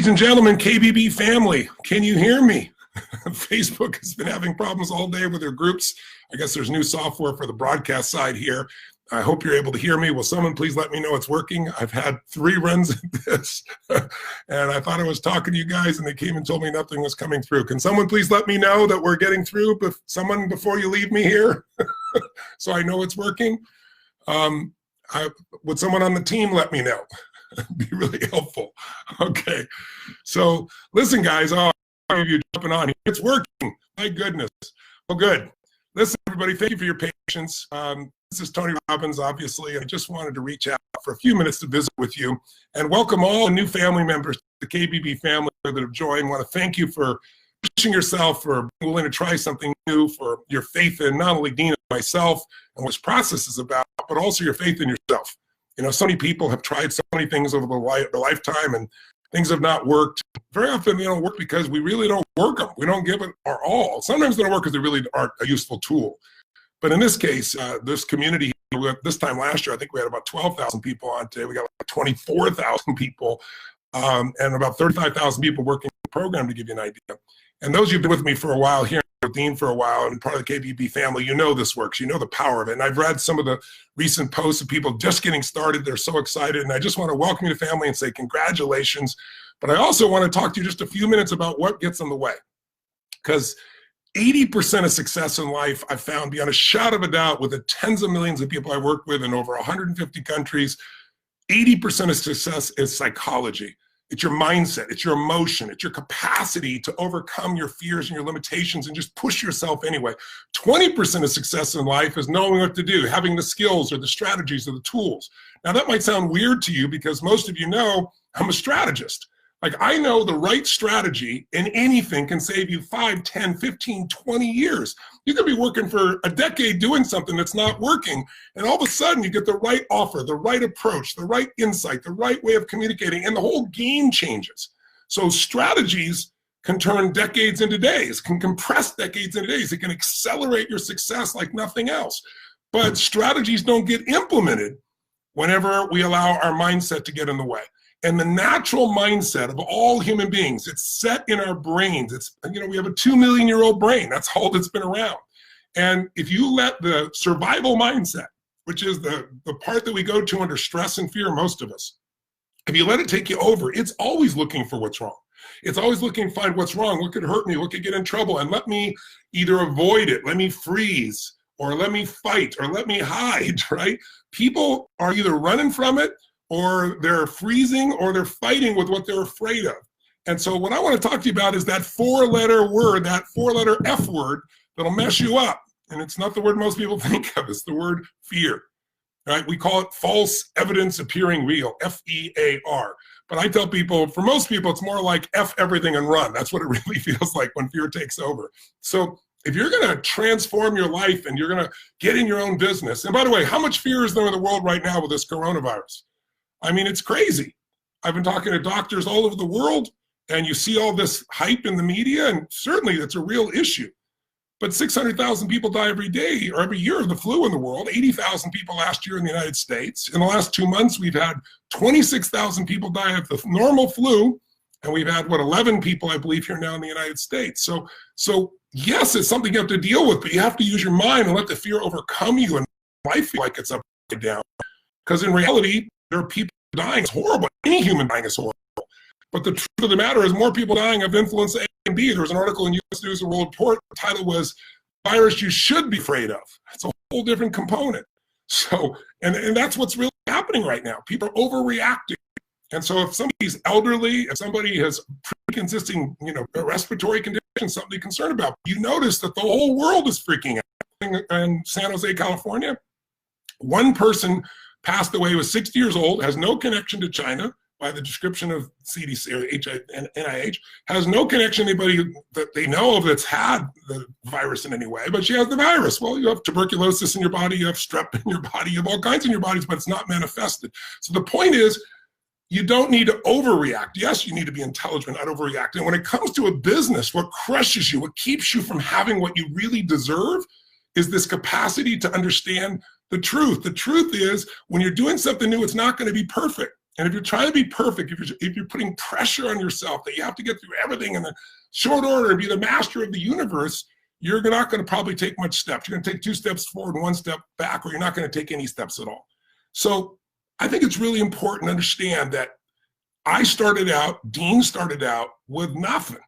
Ladies and gentlemen, KBB family, can you hear me? Facebook has been having problems all day with their groups. I guess there's new software for the broadcast side here. I hope you're able to hear me. Will someone please let me know it's working? I've had 3 runs at this, and I thought I was talking to you guys, and they came and told me nothing was coming through. Can someone please let me know that we're getting through? Someone before you leave me here, so I know it's working. Would someone on the team let me know? It'd be really helpful. Okay, so listen, guys. Oh, all of you jumping on here. It's working. My goodness. Well, good. Listen, everybody. Thank you for your patience. This is Tony Robbins, obviously. I just wanted to reach out for a few minutes to visit with you and welcome all the new family members to the KBB family that have joined. I want to thank you for pushing yourself, for being willing to try something new, for your faith in not only Dean and myself and what this process is about, but also your faith in yourself. You know, so many people have tried so many things over their lifetime, and things have not worked. Very often they don't work because we really don't work them. We don't give it our all. Sometimes they don't work because they really aren't a useful tool. But in this case, this community, this time last year, I think we had about 12,000 people on today. We got like 24,000 people and about 35,000 people working the program, to give you an idea. And those who've been with me for a while here, with Dean for a while, and part of the KBB family, you know this works. You know the power of it. And I've read some of the recent posts of people just getting started. They're so excited. And I just want to welcome you to the family and say congratulations. But I also want to talk to you just a few minutes about what gets in the way. Because 80% of success in life, I've found beyond a shadow of a doubt, with the tens of millions of people I work with in over 150 countries, 80% of success is psychology. It's your mindset, it's your emotion, it's your capacity to overcome your fears and your limitations and just push yourself anyway. 20% of success in life is knowing what to do, having the skills or the strategies or the tools. Now that might sound weird to you because most of you know I'm a strategist. Like, I know the right strategy in anything can save you 5, 10, 15, 20 years. You could be working for a decade doing something that's not working, and all of a sudden you get the right offer, the right approach, the right insight, the right way of communicating, and the whole game changes. So strategies can turn decades into days, can compress decades into days. It can accelerate your success like nothing else. But strategies don't get implemented whenever we allow our mindset to get in the way. And the natural mindset of all human beings, it's set in our brains. It's, you know, we have a 2 million-year-old brain. That's all that's been around. And if you let the survival mindset, which is the part that we go to under stress and fear, most of us, if you let it take you over, it's always looking for what's wrong. It's always looking to find what's wrong, what could hurt me, what could get in trouble, and let me either avoid it, let me freeze, or let me fight, or let me hide, right? People are either running from it, or they're freezing, or they're fighting with what they're afraid of. And so what I want to talk to you about is that 4-letter word, that 4-letter F word that'll mess you up. And it's not the word most people think of, it's the word fear, right? We call it false evidence appearing real, F-E-A-R. But I tell people, for most people, it's more like F everything and run. That's what it really feels like when fear takes over. So if you're going to transform your life and you're going to get in your own business, and by the way, how much fear is there in the world right now with this coronavirus? I mean, it's crazy. I've been talking to doctors all over the world, and you see all this hype in the media, and certainly it's a real issue. But 600,000 people die every day or every year of the flu in the world, 80,000 people last year in the United States. In the last 2 months, we've had 26,000 people die of the normal flu, and we've had, 11 people, I believe, here now in the United States. So yes, it's something you have to deal with, but you have to use your mind and let the fear overcome you, and life feel like it's upside down. Because in reality, there are people dying. It's horrible. Any human dying is horrible. But the truth of the matter is more people dying of influenza A and B. There was an article in U.S. News and World Report. The title was "Virus You Should Be Afraid of." It's a whole different component. So, and that's what's really happening right now. People are overreacting. And so if somebody's elderly, if somebody has pre-existing, respiratory conditions, something to be concerned about, you notice that the whole world is freaking out. In San Jose, California, one person passed away, was 60 years old, has no connection to China by the description of CDC or NIH, has no connection to anybody that they know of that's had the virus in any way, but she has the virus. Well, you have tuberculosis in your body, you have strep in your body, you have all kinds in your bodies, but it's not manifested. So the point is, you don't need to overreact. Yes, you need to be intelligent, not overreact. And when it comes to a business, what crushes you, what keeps you from having what you really deserve, is this capacity to understand the truth. The truth is, when you're doing something new, it's not going to be perfect. And if you're trying to be perfect, if you're putting pressure on yourself that you have to get through everything in the short order and be the master of the universe, you're not going to probably take much steps. You're going to take 2 steps forward and 1 step back, or you're not going to take any steps at all. So I think it's really important to understand that Dean started out with nothing.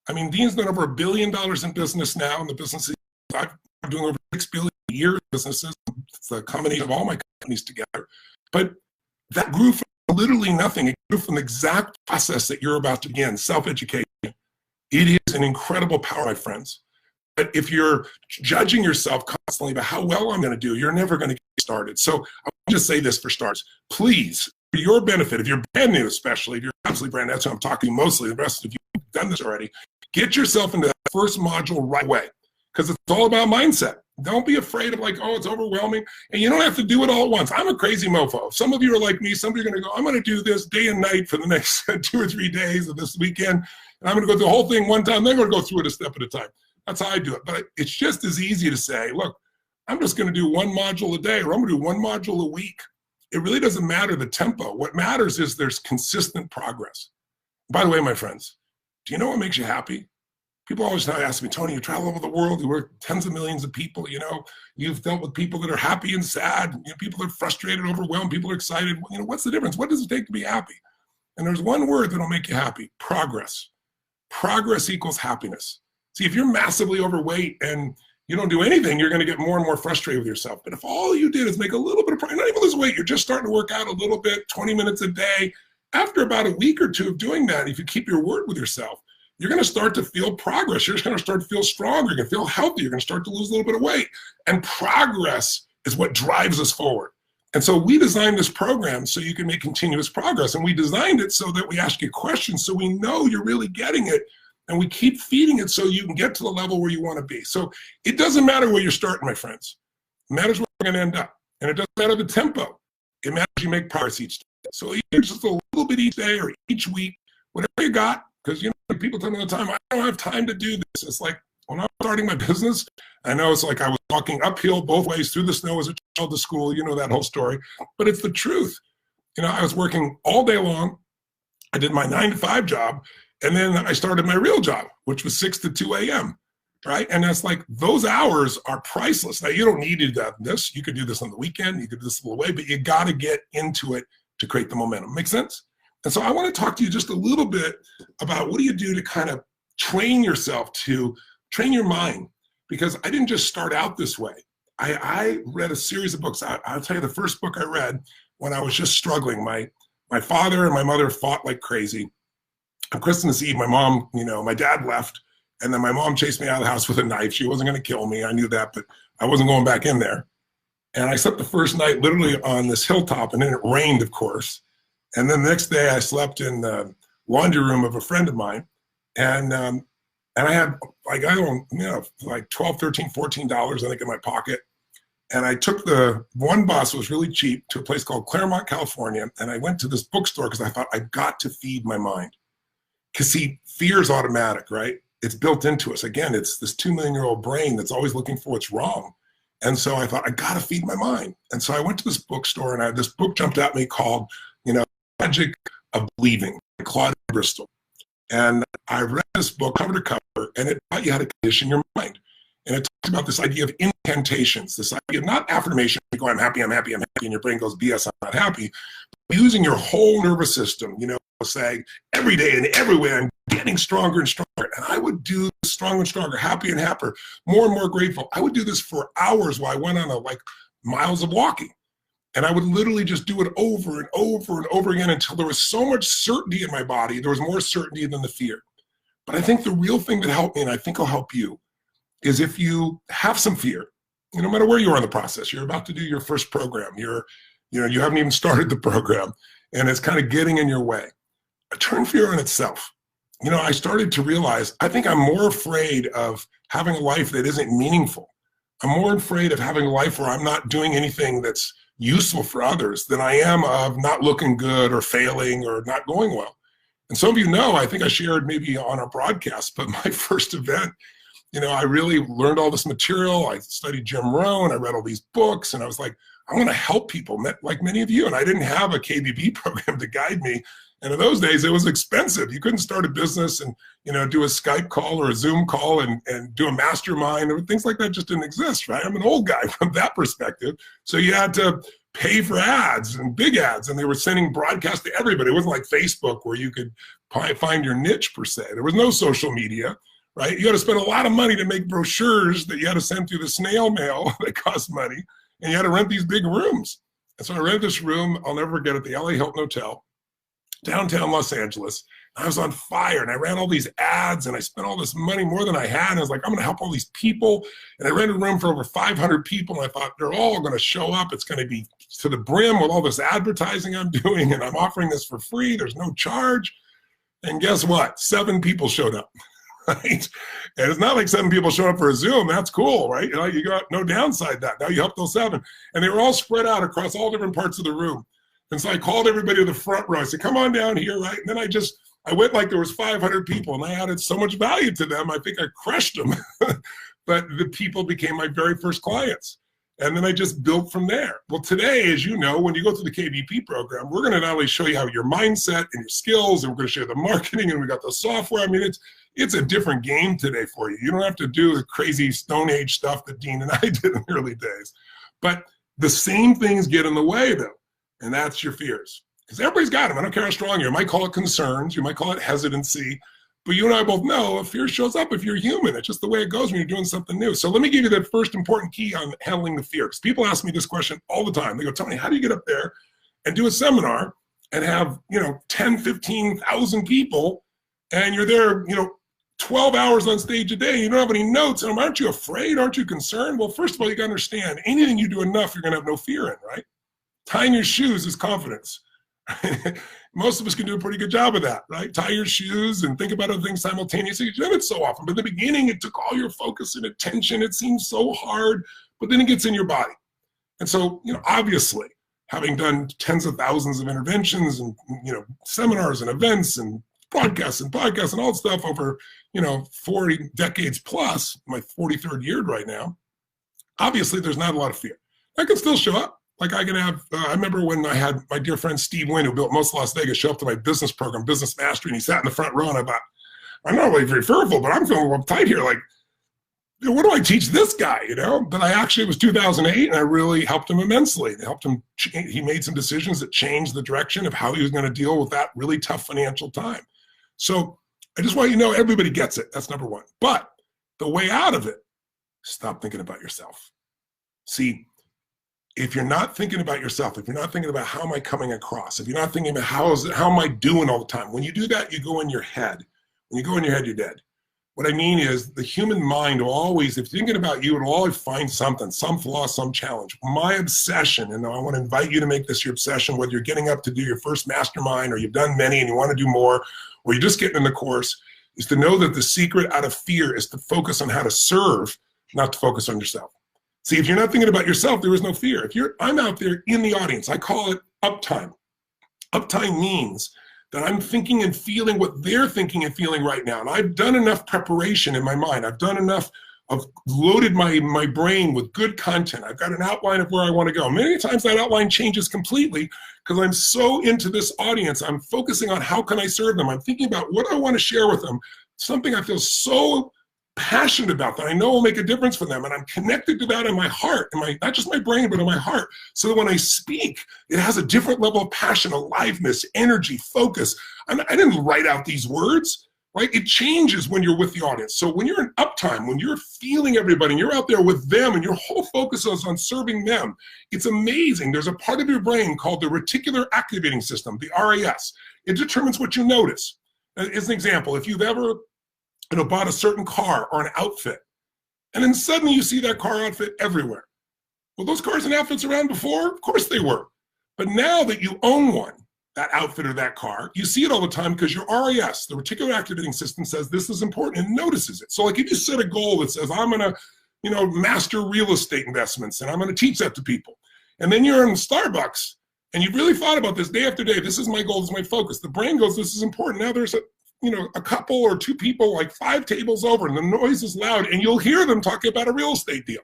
I mean, Dean's done over $1 billion in business now, and the businesses I'm doing over 6 billion a year in businesses. It's a combination of all my companies together. But that grew from literally nothing. It grew from the exact process that you're about to begin, self-education. It is an incredible power, my friends. But if you're judging yourself constantly about how well I'm going to do, you're never going to get started. So I'll just say this for starters. Please, for your benefit, if you're brand new, especially if you're absolutely brand new, that's what I'm talking mostly. The rest of you have done this already. Get yourself into that first module right away, because it's all about mindset. Don't be afraid of like, oh, it's overwhelming. And you don't have to do it all at once. I'm a crazy mofo. Some of you are like me. Some of you are going to go, I'm going to do this day and night for the next 2 or 3 days of this weekend. And I'm going to go through the whole thing one time. Then I'm going to go through it a step at a time. That's how I do it. But it's just as easy to say, look, I'm just going to do 1 module a day, or I'm going to do 1 module a week. It really doesn't matter the tempo. What matters is there's consistent progress. By the way, my friends, do you know what makes you happy? People always now ask me, Tony, you travel over the world, you work with tens of millions of people, you've dealt with people that are happy and sad, people that are frustrated, overwhelmed, people are excited. What's the difference? What does it take to be happy? And there's one word that'll make you happy: progress. Progress equals happiness. See, if you're massively overweight and you don't do anything, you're going to get more and more frustrated with yourself. But if all you did is make a little bit of progress, not even lose weight, you're just starting to work out a little bit, 20 minutes a day. After about a week or 2 of doing that, if you keep your word with yourself, you're going to start to feel progress. You're just going to start to feel stronger. You're going to feel healthy. You're going to start to lose a little bit of weight. And progress is what drives us forward. And so we designed this program so you can make continuous progress. And we designed it so that we ask you questions so we know you're really getting it. And we keep feeding it so you can get to the level where you want to be. So it doesn't matter where you're starting, my friends. It matters where you're going to end up. And it doesn't matter the tempo. It matters you make progress each day. So either just a little bit each day or each week, whatever you got. Because, people tell me all the time, I don't have time to do this. It's like, when I'm starting my business, I know it's like I was walking uphill both ways through the snow as a child to school. You know that whole story. But it's the truth. I was working all day long. I did my 9-to-5 job. And then I started my real job, which was 6 to 2 a.m., right? And that's like, those hours are priceless. Now, you don't need to do this. You could do this on the weekend. You could do this a little way, but you got to get into it to create the momentum. Make sense? And so I want to talk to you just a little bit about what do you do to kind of train yourself, to train your mind, because I didn't just start out this way. I read a series of books. I'll tell you the first book I read when I was just struggling. My father and my mother fought like crazy. On Christmas Eve, my mom, my dad left, and then my mom chased me out of the house with a knife. She wasn't going to kill me. I knew that, but I wasn't going back in there. And I slept the first night literally on this hilltop, and then it rained, of course. And then the next day I slept in the laundry room of a friend of mine. And I had like, like $12, $13, $14, I think, in my pocket. And I took the one bus, was really cheap, to a place called Claremont, California. And I went to this bookstore because I thought I got to feed my mind. Because see, fear is automatic, right? It's built into us. Again, it's this 2 million-year-old brain that's always looking for what's wrong. And so I thought, I got to feed my mind. And so I went to this bookstore, and this book jumped at me called, Magic of Believing, by Claude Bristol. And I read this book cover to cover, and it taught you how to condition your mind. And it talks about this idea of incantations, this idea of not affirmation, like, oh, I'm happy, I'm happy, I'm happy, and your brain goes, BS, I'm not happy. But using your whole nervous system, saying every day and everywhere, I'm getting stronger and stronger. And I would do this stronger and stronger, happy and happier, more and more grateful. I would do this for hours while I went on miles of walking. And I would literally just do it over and over and over again until there was so much certainty in my body. There was more certainty than the fear. But I think the real thing that helped me, and I think will help you, is if you have some fear, no matter where you are in the process, you're about to do your first program, you haven't even started the program, and it's kind of getting in your way. Turn fear on itself. I started to realize, I think I'm more afraid of having a life that isn't meaningful. I'm more afraid of having a life where I'm not doing anything that's useful for others than I am of not looking good or failing or not going well. And some of you know, I think I shared maybe on our broadcast, but my first event, I really learned all this material. I studied Jim Rohn, I read all these books, and I was like, I want to help people like many of you. And I didn't have a KBB program to guide me. And in those days, it was expensive. You couldn't start a business and, do a Skype call or a Zoom call and do a mastermind, or things like that just didn't exist, right? I'm an old guy from that perspective. So you had to pay for ads and big ads, and they were sending broadcasts to everybody. It wasn't like Facebook where you could find your niche per se. There was no social media, right? You had to spend a lot of money to make brochures that you had to send through the snail mail that cost money, and you had to rent these big rooms. And so I rented this room, I'll never forget it, the LA Hilton Hotel, downtown Los Angeles. I was on fire, and I ran all these ads, and I spent all this money, more than I had. And I was like, I'm going to help all these people. And I rented a room for over 500 people, and I thought, they're all going to show up. It's going to be to the brim with all this advertising I'm doing, and I'm offering this for free. There's no charge. And guess what? 7 people showed up, right? And it's not like 7 people showed up for a Zoom. That's cool, right? You got no downside that. Now you help those 7. And they were all spread out across all different parts of the room. And so I called everybody to the front row. I said, come on down here, right? And then I went like there was 500 people, and I added so much value to them. I think I crushed them. But the people became my very first clients. And then I just built from there. Well, today, as you know, when you go through the KBP program, we're going to not only show you how your mindset and your skills, and we're going to show you the marketing, and we got the software. I mean, it's a different game today for you. You don't have to do the crazy Stone Age stuff that Dean and I did in the early days. But the same things get in the way, though, and that's your fears. Because everybody's got them. I don't care how strong you are. You might call it concerns. You might call it hesitancy. But you and I both know fear shows up if you're human. It's just the way it goes when you're doing something new. So let me give you the first important key on handling the fear. Because people ask me this question all the time. They go, Tony, how do you get up there and do a seminar and have, 10, 15,000 people, and you're there, 12 hours on stage a day, you don't have any notes, and aren't you afraid? Aren't you concerned? Well, first of all, you got to understand, anything you do enough, you're going to have no fear in, right? Tying your shoes is confidence. Most of us can do a pretty good job of that, right? Tie your shoes and think about other things simultaneously. You do it so often, but in the beginning, it took all your focus and attention. It seems so hard, but then it gets in your body. And so, obviously, having done tens of thousands of interventions and, seminars and events and podcasts and all stuff over, 40 decades plus, my 43rd year right now, obviously there's not a lot of fear. I can still show up. Like I can have, I remember when I had my dear friend Steve Wynn, who built most of Las Vegas, show up to my business program, Business Mastery, and he sat in the front row, and I thought, I'm not really very fearful, but I'm feeling uptight here. Like, what do I teach this guy, But I actually, it was 2008, and I really helped him immensely. I helped him, he made some decisions that changed the direction of how he was going to deal with that really tough financial time. So I just want you to know, everybody gets it. That's number one. But the way out of it, stop thinking about yourself. See, if you're not thinking about yourself, if you're not thinking about how am I coming across, if you're not thinking about how am I doing all the time, when you do that, you go in your head. When you go in your head, you're dead. What I mean is the human mind will always, if you're thinking about you, it'll always find something, some flaw, some challenge. My obsession, and I want to invite you to make this your obsession, whether you're getting up to do your first mastermind or you've done many and you want to do more, or you're just getting in the course, is to know that the secret out of fear is to focus on how to serve, not to focus on yourself. See, if you're not thinking about yourself, there is no fear. I'm out there in the audience. I call it uptime. Uptime means that I'm thinking and feeling what they're thinking and feeling right now. And I've done enough preparation in my mind. I've done enough of loaded my brain with good content. I've got an outline of where I want to go. Many times that outline changes completely because I'm so into this audience. I'm focusing on how can I serve them. I'm thinking about what I want to share with them, something I feel so passionate about that I know will make a difference for them, and I'm connected to that in my heart, not just my brain, but in my heart, so that when I speak, it has a different level of passion, aliveness, energy, focus. I didn't write out these words, right? It changes when you're with the audience. So when you're in uptime, when you're feeling everybody, and you're out there with them, and your whole focus is on serving them, it's amazing. There's a part of your brain called the reticular activating system, the RAS. It determines what you notice. As an example, if you've ever bought a certain car or an outfit, and then suddenly you see that car outfit everywhere. Well, those cars and outfits around before? Of course they were. But now that you own one, that outfit or that car, you see it all the time because your RAS, the reticular activating system, says this is important and notices it. So like if you set a goal that says, I'm going to, master real estate investments, and I'm going to teach that to people. And then you're in Starbucks, and you've really thought about this day after day. This is my goal, this is my focus. The brain goes, this is important. Now there's a couple or two people like 5 tables over, and the noise is loud, and you'll hear them talking about a real estate deal.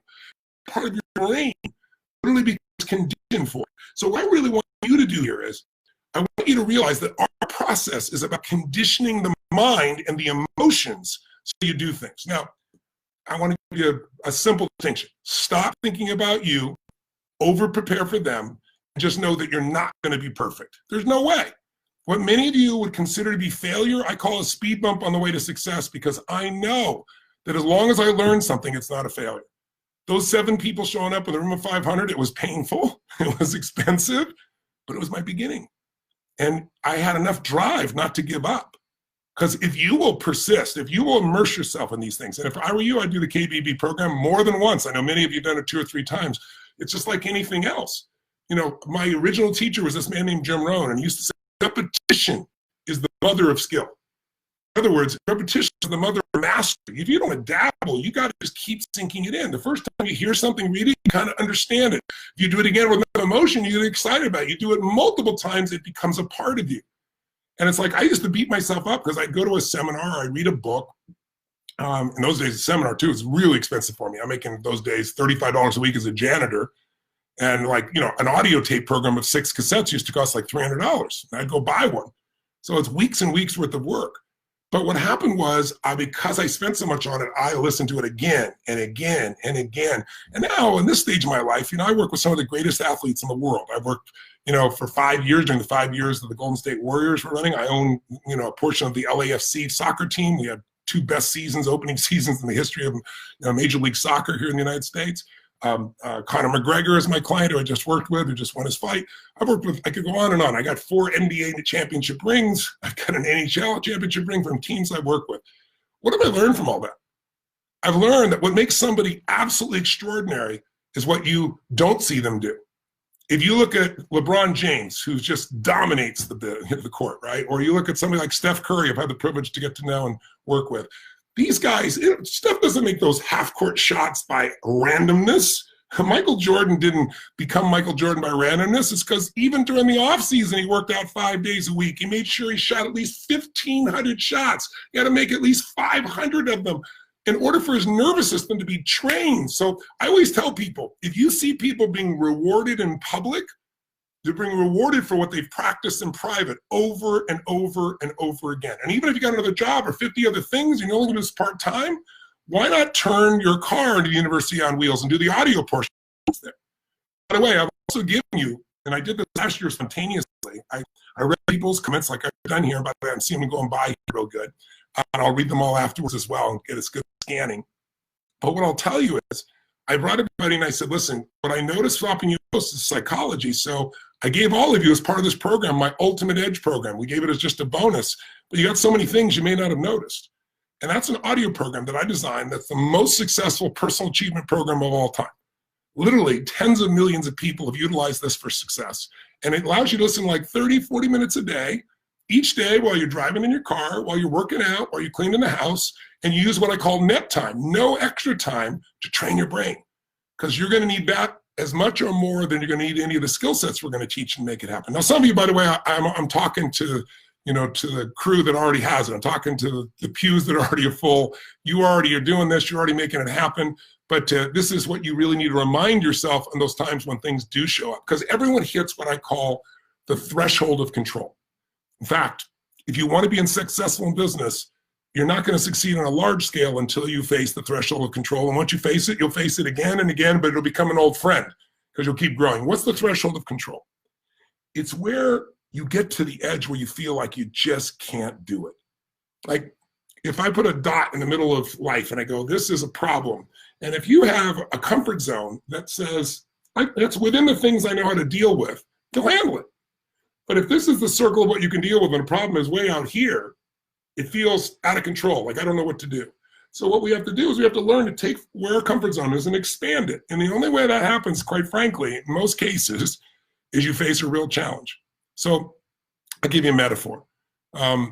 Part of your brain literally becomes conditioned for it. So what I really want you to do here is, I want you to realize that our process is about conditioning the mind and the emotions so you do things. Now, I want to give you a simple distinction. Stop thinking about you, over-prepare for them, and just know that you're not going to be perfect. There's no way. What many of you would consider to be failure, I call a speed bump on the way to success, because I know that as long as I learn something, it's not a failure. Those 7 people showing up in the room of 500, it was painful, it was expensive, but it was my beginning. And I had enough drive not to give up. Because if you will persist, if you will immerse yourself in these things, and if I were you, I'd do the KBB program more than once. I know many of you have done it 2 or 3 times. It's just like anything else. You know, my original teacher was this man named Jim Rohn, and he used to say, repetition is the mother of skill. In other words, repetition is the mother of mastery. If you don't dabble, you got to just keep sinking it in. The first time you hear something, read it, you kind of understand it. If you do it again with emotion, you get excited about it. You do it multiple times, it becomes a part of you. And it's like, I used to beat myself up because I'd go to a seminar, I'd read a book. In those days, a seminar too, was really expensive for me. I'm making those days $35 a week as a janitor. And like, you know, an audio tape program of 6 cassettes used to cost like $300. And I'd go buy one. So it's weeks and weeks worth of work. But what happened was, because I spent so much on it, I listened to it again and again and again. And now, in this stage of my life, you know, I work with some of the greatest athletes in the world. I've worked, you know, for 5 years, during the 5 years that the Golden State Warriors were running. I own, you know, a portion of the LAFC soccer team. We had 2 best seasons, opening seasons in the history of, you know, Major League Soccer here in the United States. Conor McGregor is my client who I just worked with, who just won his fight. I've worked with, I could go on and on. I got 4 NBA championship rings. I've got an NHL championship ring from teams I work with. What have I learned from all that? I've learned that what makes somebody absolutely extraordinary is what you don't see them do. If you look at LeBron James, who just dominates the court, right? Or you look at somebody like Steph Curry, I've had the privilege to get to know and work with. These guys, Steph doesn't make those half-court shots by randomness. Michael Jordan didn't become Michael Jordan by randomness. It's because even during the offseason, he worked out 5 days a week. He made sure he shot at least 1,500 shots. He had to make at least 500 of them in order for his nervous system to be trained. So I always tell people, if you see people being rewarded in public, they're being rewarded for what they've practiced in private over and over and over again. And even if you got another job or 50 other things, and you're only going to do this part-time, why not turn your car into the University on Wheels and do the audio portion there? By the way, I've also given you, and I did this last year spontaneously, I read people's comments like I've done here, by the way, I'm seeing them going by real good. And I'll read them all afterwards as well and get as good scanning. But what I'll tell you is, I brought everybody and I said, listen, what I noticed flopping you most is psychology. So I gave all of you as part of this program, my Ultimate Edge program. We gave it as just a bonus, but you got so many things you may not have noticed. And that's an audio program that I designed that's the most successful personal achievement program of all time. Literally tens of millions of people have utilized this for success. And it allows you to listen like 30, 40 minutes a day, each day while you're driving in your car, while you're working out, while you're cleaning the house, and you use what I call net time, no extra time to train your brain. Because you're going to need that as much or more than you're going to need any of the skill sets we're going to teach and make it happen. Now, some of you, by the way, I'm talking to, you know, to the crew that already has it. I'm talking to the pews that already are full. You already are doing this. You're already making it happen. But this is what you really need to remind yourself in those times when things do show up. Because everyone hits what I call the threshold of control. In fact, if you want to be successful in business, you're not going to succeed on a large scale until you face the threshold of control. And once you face it, you'll face it again and again, but it'll become an old friend because you'll keep growing. What's the threshold of control? It's where you get to the edge where you feel like you just can't do it. Like if I put a dot in the middle of life and I go, this is a problem. And if you have a comfort zone that says, that's within the things I know how to deal with, you'll handle it. But if this is the circle of what you can deal with and the problem is way out here, it feels out of control, like I don't know what to do. So what we have to do is we have to learn to take where our comfort zone is and expand it. And the only way that happens, quite frankly, in most cases, is you face a real challenge. So I'll give you a metaphor. Have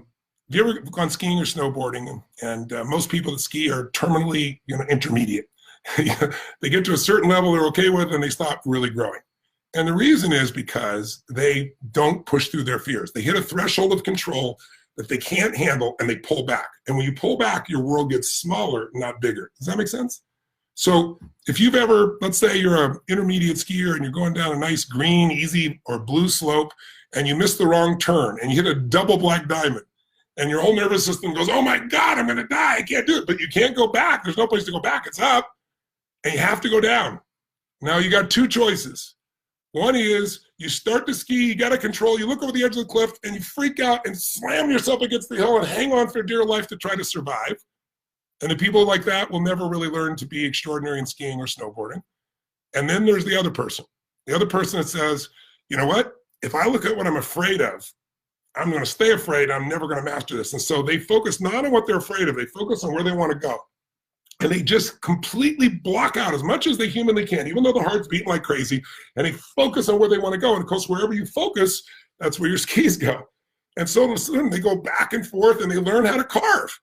you ever gone skiing or snowboarding? And most people that ski are terminally, intermediate. They get to a certain level they're okay with and they stop really growing. And the reason is because they don't push through their fears. They hit a threshold of control that they can't handle and they pull back. And when you pull back, your world gets smaller, not bigger. Does that make sense? So if you've ever, let's say you're an intermediate skier and you're going down a nice green, easy, or blue slope, and you miss the wrong turn and you hit a double black diamond, and your whole nervous system goes, oh my God, I'm gonna die, I can't do it. But you can't go back, there's no place to go back, it's up, and you have to go down. Now you got two choices. One is you start to ski, you gotta control, you look over the edge of the cliff and you freak out and slam yourself against the hill and hang on for dear life to try to survive. And the people like that will never really learn to be extraordinary in skiing or snowboarding. And then there's the other person that says, you know what? If I look at what I'm afraid of, I'm going to stay afraid. I'm never going to master this. And so they focus not on what they're afraid of. They focus on where they want to go. And they just completely block out as much as they humanly can, even though the heart's beating like crazy. And they focus on where they want to go. And of course, wherever you focus, that's where your skis go. And so they go back and forth and they learn how to carve.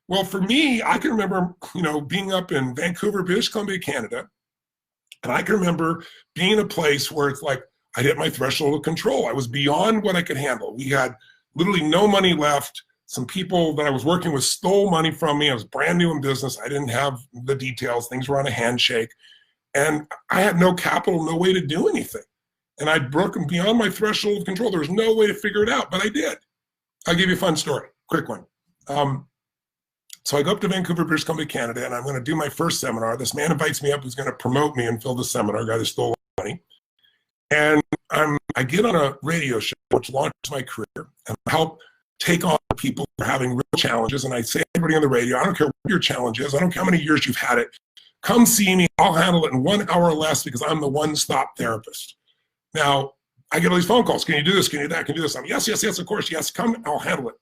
Well, for me, I can remember, being up in Vancouver, British Columbia, Canada. And I can remember being in a place where it's like, I hit my threshold of control. I was beyond what I could handle. We had literally no money left. Some people that I was working with stole money from me. I was brand new in business. I didn't have the details. Things were on a handshake. And I had no capital, no way to do anything. And I'd broken beyond my threshold of control. There was no way to figure it out, but I did. I'll give you a fun story, quick one. So I go up to Vancouver, British Columbia, Canada, and I'm going to do my first seminar. This man invites me up who's going to promote me and fill the seminar, guy that stole money. And I get on a radio show, which launched my career, and help take on people who are having real challenges. And I say to everybody on the radio, I don't care what your challenge is. I don't care how many years you've had it. Come see me. I'll handle it in 1 hour or less because I'm the one-stop therapist. Now, I get all these phone calls. Can you do this? Can you do that? Can you do this? I'm yes, of course. Yes, come. I'll handle it.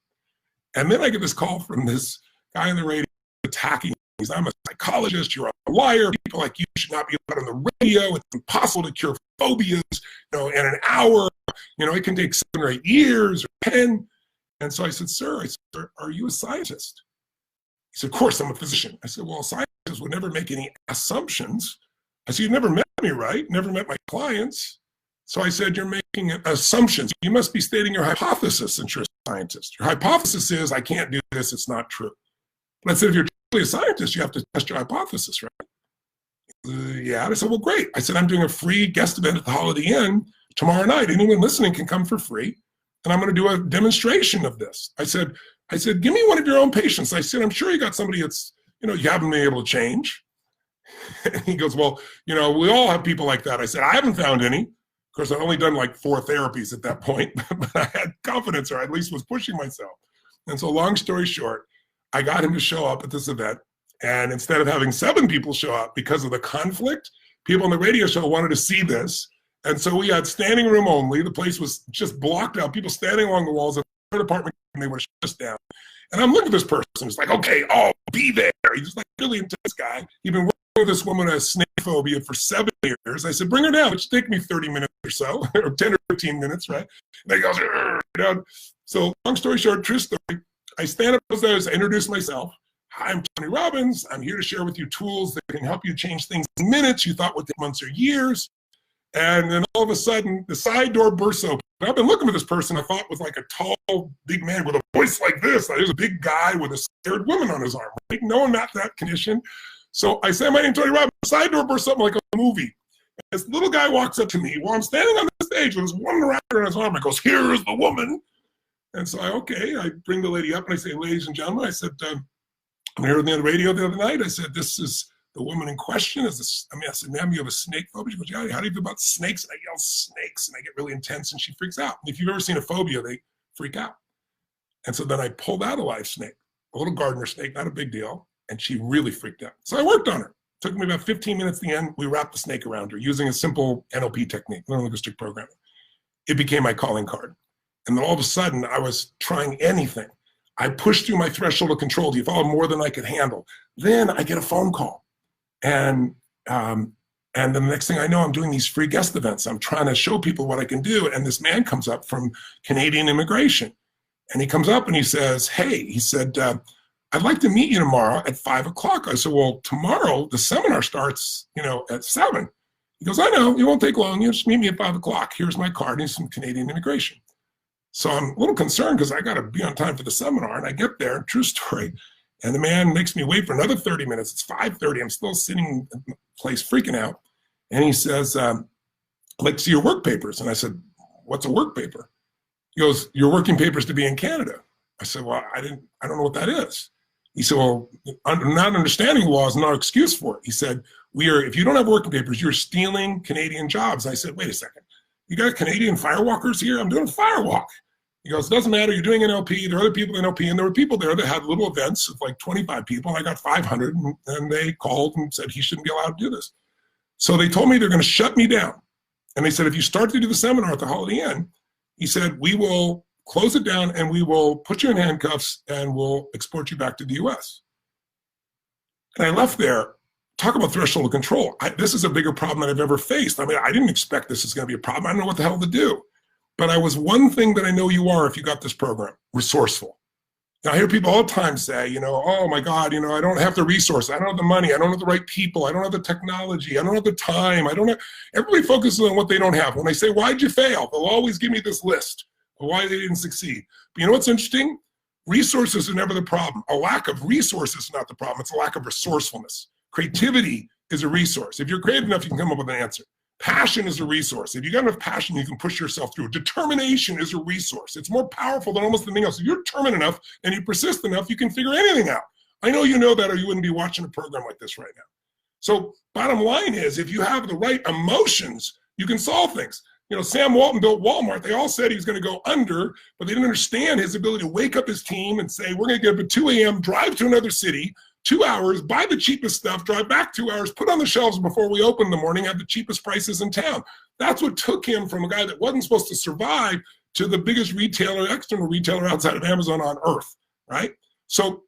And then I get this call from this guy on the radio attacking me. I'm a psychologist, you're a liar, people like you should not be allowed on the radio, it's impossible to cure phobias, in an hour, it can take 7 or 8 years or 10. And so I said, sir, are you a scientist? He said, of course, I'm a physician. I said, well, scientists would never make any assumptions. I said, you've never met me, right? Never met my clients. So I said, you're making assumptions. You must be stating your hypothesis since you're a scientist. Your hypothesis is, I can't do this, it's not true. But I said, if you're truly a scientist, you have to test your hypothesis, right? Yeah. And I said, well, great. I said, I'm doing a free guest event at the Holiday Inn tomorrow night. Anyone listening can come for free. And I'm going to do a demonstration of this. I said, give me one of your own patients. I said, I'm sure you got somebody that's, you haven't been able to change. And he goes, well, we all have people like that. I said, I haven't found any. Of course, I'd only done like 4 therapies at that point, but I had confidence, or at least was pushing myself. And so long story short, I got him to show up at this event. And instead of having 7 people show up because of the conflict, people on the radio show wanted to see this. And so we had standing room only. The place was just blocked out, people standing along the walls of the apartment, and they would shut us down. And I'm looking at this person, it's like, okay, I'll be there. He's just like really intense guy. He'd been working with this woman who has snake phobia for 7 years. I said, bring her down. It should take me 30 minutes or so, or 10 or 15 minutes, right? And he goes, down. So long story short, true story. I stand up as I introduce myself. Hi, I'm Tony Robbins. I'm here to share with you tools that can help you change things in minutes you thought would take months or years. And then all of a sudden, the side door bursts open. I've been looking at this person I thought was like a tall, big man with a voice like this. There's a big guy with a scared woman on his arm. Right? No one met that condition. So I say, my name's Tony Robbins. The side door bursts open like a movie. And this little guy walks up to me while I'm standing on the stage with this woman wrapped around his arm. He goes, here is the woman. And so I bring the lady up and I say, ladies and gentlemen, I said, I'm here on the radio the other night. I said, this is the woman in question. I said, ma'am, you have a snake phobia? She goes, yeah, how do you feel about snakes? And I yell snakes and I get really intense and she freaks out. And if you've ever seen a phobia, they freak out. And so then I pulled out a live snake, a little gardener snake, not a big deal. And she really freaked out. So I worked on her. It took me about 15 minutes at the end. We wrapped the snake around her using a simple NLP technique, neurolinguistic programming. It became my calling card. And then all of a sudden, I was trying anything. I pushed through my threshold of control. Do you follow more than I could handle? Then I get a phone call. And then the next thing I know, I'm doing these free guest events. I'm trying to show people what I can do. And this man comes up from Canadian Immigration. And he comes up and he says, hey, he said, I'd like to meet you tomorrow at 5 o'clock. I said, well, tomorrow the seminar starts, at 7. He goes, I know, it won't take long. You just meet me at 5 o'clock. Here's my card. He's from Canadian Immigration. So I'm a little concerned because I got to be on time for the seminar. And I get there, true story. And the man makes me wait for another 30 minutes. It's 5:30. I'm still sitting in the place freaking out. And he says, I'd like to see your work papers. And I said, what's a work paper? He goes, your working papers to be in Canada. I said, well, I don't know what that is. He said, well, not understanding law is not an excuse for it. He said, if you don't have working papers, you're stealing Canadian jobs. I said, wait a second. You got Canadian firewalkers here? I'm doing a firewalk. He goes, it doesn't matter. You're doing NLP. There are other people in NLP. And there were people there that had little events of like 25 people. And I got 500. And they called and said he shouldn't be allowed to do this. So they told me they're going to shut me down. And they said, if you start to do the seminar at the Holiday Inn, he said, we will close it down and we will put you in handcuffs and we'll export you back to the US. And I left there. Talk about threshold of control. This is a bigger problem than I've ever faced. I mean, I didn't expect this is going to be a problem. I don't know what the hell to do. But I was one thing that I know you are if you got this program, resourceful. Now, I hear people all the time say, oh my God, I don't have the resources. I don't have the money. I don't have the right people. I don't have the technology. I don't have the time. Everybody focuses on what they don't have. When I say, why'd you fail? They'll always give me this list of why they didn't succeed. But you know what's interesting? Resources are never the problem. A lack of resources is not the problem. It's a lack of resourcefulness. Creativity is a resource. If you're creative enough, you can come up with an answer. Passion is a resource. If you got enough passion, you can push yourself through. Determination is a resource. It's more powerful than almost anything else. If you're determined enough and you persist enough, you can figure anything out. I know you know that or you wouldn't be watching a program like this right now. So bottom line is, if you have the right emotions, you can solve things. Sam Walton built Walmart. They all said he was going to go under, but they didn't understand his ability to wake up his team and say, we're going to get up at 2 a.m., drive to another city, 2 hours, buy the cheapest stuff, drive back 2 hours, put on the shelves before we open in the morning, have the cheapest prices in town. That's what took him from a guy that wasn't supposed to survive to the biggest retailer, external retailer outside of Amazon on earth, right? So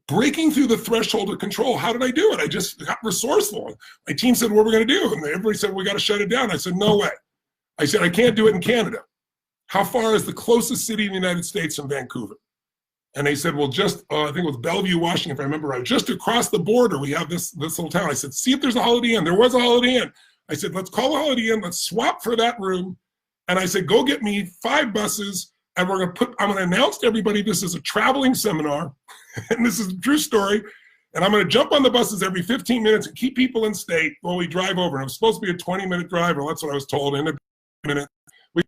breaking through the threshold of control, how did I do it? I just got resourceful. My team said, what are we going to do? And everybody said, we got to shut it down. I said, no way. I said, I can't do it in Canada. How far is the closest city in the United States from Vancouver? And they said, well, just, I think it was Bellevue, Washington, if I remember right, just across the border, we have this little town. I said, see if there's a Holiday Inn. There was a Holiday Inn. I said, let's call a Holiday Inn. Let's swap for that room. And I said, go get me 5 buses. And I'm going to announce to everybody this is a traveling seminar. And this is a true story. And I'm going to jump on the buses every 15 minutes and keep people in state while we drive over. And it was supposed to be a 20-minute drive, or that's what I was told. In a minute, when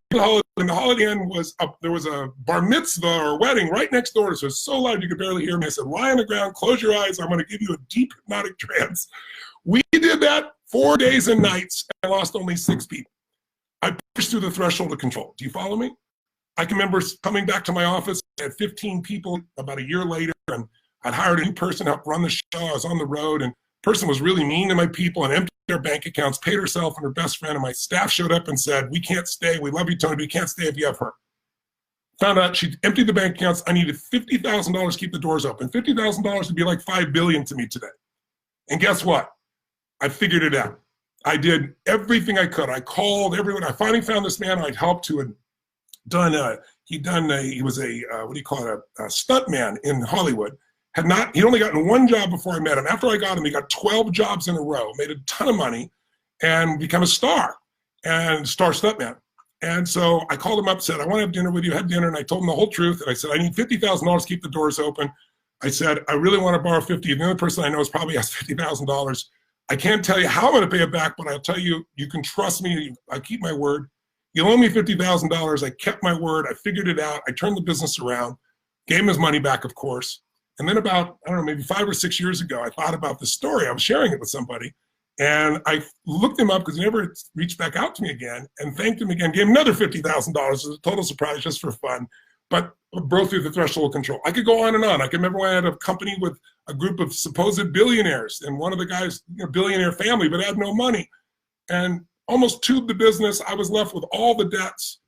the Holiday Inn was up, there was a bar mitzvah or wedding right next door. So it was so loud you could barely hear me. I said, lie on the ground, close your eyes. I'm going to give you a deep hypnotic trance. We did that 4 days and nights, and I lost only 6 people. I pushed through the threshold of control. Do you follow me? I can remember coming back to my office. I had 15 people about a year later, and I'd hired a new person to help run the show. I was on the road, and the person was really mean to my people and emptied their bank accounts, paid herself and her best friend, and my staff showed up and said, we can't stay. We love you, Tony, but you can't stay if you have her. Found out she'd emptied the bank accounts. I needed $50,000 to keep the doors open. $50,000 would be like $5 billion to me today. And guess what? I figured it out. I did everything I could. I called everyone. I finally found this man I'd helped who had done, he was a stunt man in Hollywood. He'd only gotten 1 job before I met him. After I got him, he got 12 jobs in a row, made a ton of money, and become a star stuntman. And so I called him up, said, I want to have dinner with you, had dinner, and I told him the whole truth. And I said, I need $50,000 to keep the doors open. I said, I really want to borrow 50. The only person I know is probably has $50,000. I can't tell you how I'm going to pay it back, but I'll tell you, you can trust me. I keep my word. You owe me $50,000. I kept my word. I figured it out. I turned the business around, gave him his money back, of course. And then about, I don't know, maybe 5 or 6 years ago, I thought about this story. I was sharing it with somebody. And I looked him up because he never reached back out to me again, and thanked him again, gave him another $50,000. It was a total surprise just for fun, but broke through the threshold of control. I could go on and on. I can remember when I had a company with a group of supposed billionaires, and one of the guys, billionaire family, but had no money. And almost tubed the business. I was left with all the debts,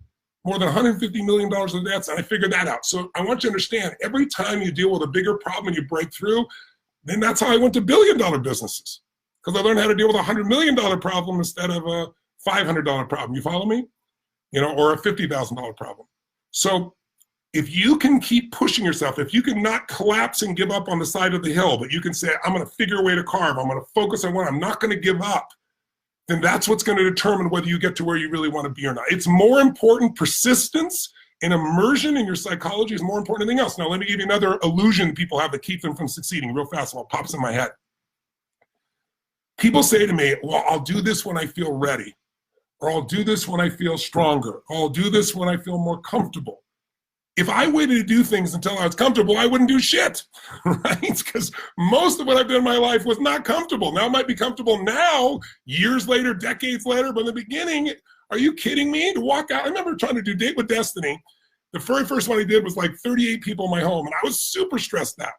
more than $150 million of debts, and I figured that out. So I want you to understand, every time you deal with a bigger problem and you break through, then that's how I went to billion-dollar businesses, because I learned how to deal with a $100 million problem instead of a $500 problem. You follow me? Or a $50,000 problem. So if you can keep pushing yourself, if you can not collapse and give up on the side of the hill, but you can say, I'm going to figure a way to carve, I'm going to focus on one, I'm not going to give up, then that's what's going to determine whether you get to where you really want to be or not. It's more important persistence And immersion in your psychology is more important than anything else. Now, let me give you another illusion people have that keep them from succeeding real fast while it pops in my head. People say to me, well, I'll do this when I feel ready, or I'll do this when I feel stronger, or I'll do this when I feel more comfortable. If I waited to do things until I was comfortable, I wouldn't do shit, right? Because most of what I've done in my life was not comfortable. Now it might be comfortable now, years later, decades later, but in the beginning, are you kidding me? To walk out, I remember trying to do Date with Destiny. The very first one I did was like 38 people in my home, and I was super stressed out.